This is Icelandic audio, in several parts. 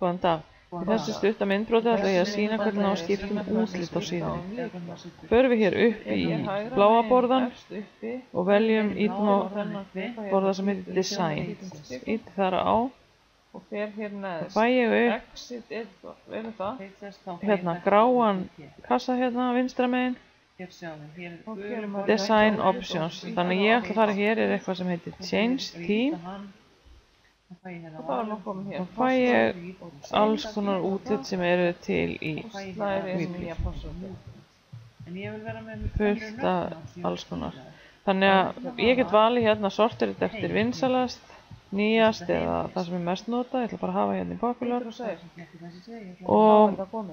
Góðan dag. Í þessu stutta myndbroti ætla ég að sýna hvernig á að skipta útlit á síðunni. Förum við hér upp í bláa borðan og veljum ítum á borða sem heitir Design. Íti þar á og fæ ég upp hérna gráan kassa hérna vinstra megin. Design Options. Þannig að ég ætla að fara hér er eitthvað sem heitir Change Theme. Og fæ ég alls konar útlit sem eru til í Weebly. Fullt af alls konar. Þannig að ég get valið hérna sorteret eftir vinsalast, nýjast eða það sem er mest notað. Ég ætla bara að hafa hérna í popular. Og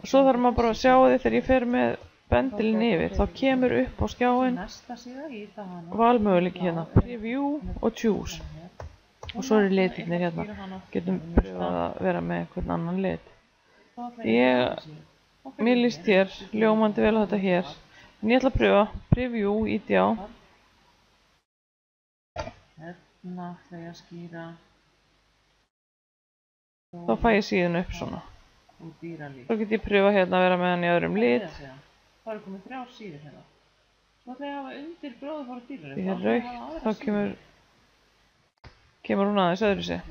svo þarf maður bara að sjá því þegar ég fer með bendilinn yfir. Þá kemur upp á skjáinn valmöguleiki hérna. Preview og Choose. Og svo eru litirnir hérna. Getum pröfað að vera með einhvern annan lit. Mér líst hér, ljómandi vel á þetta hér. En ég ætla að pröfa Preview, íti á. Hérna ætla ég að skýra. Þá fæ ég síðan upp svona. Svo get ég pröfa hérna að vera með hann í öðrum lit. Það eru komið 3 síður hérna. Svo ætla ég að hafa undir gróðufára dýrar. Því hér raukt, þá kemur hún aðeins öðru sig.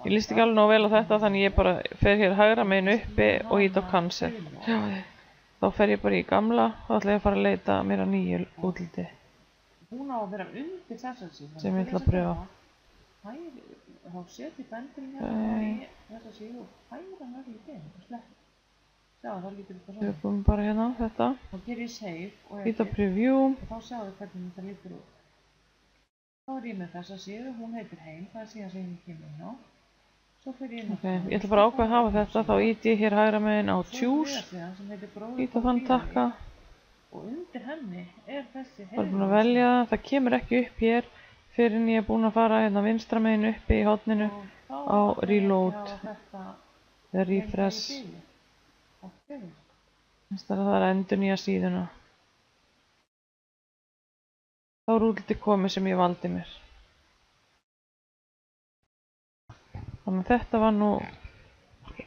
Ég líst ekki alveg nóg vel á þetta þannig ég bara fer hér hægra megin uppi og ít á cancel. Þá fer ég bara í gamla og ætla ég að fara að leita mér að nýju útliti. Hún á að vera undir þessa síðu. Sem ég ætla að pröfa. Þá seti bendurinn hérna í þessa síðu og hægra hann öll í þeim og slepp. Sjá það lítur upp á svona. Við komum bara hérna á þetta. Þá ger ég save og ít á preview. Og þá sjáum við hvernig þetta lítur út. Þá er ég með þessa síðu, hún heitir heim, það er síðan sem ég kemur inn á. Svo fyrir ég með ég ætla bara að ákveða að hafa þetta, þá íti ég hér hægra megin á Choose. Íti á þann takka. Og undir henni er þessi heim. Það er búin að velja það, það kemur ekki upp hér fyrir en ég er búin að fara hérna vinstra megin uppi í hotninu á Reload. Eða Refresh. Það er að endurnýja síðuna. Þá er útlitið komið sem ég valdi mér. Þannig að þetta var nú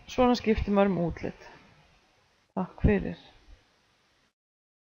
svona skipti maður útlit. Takk fyrir.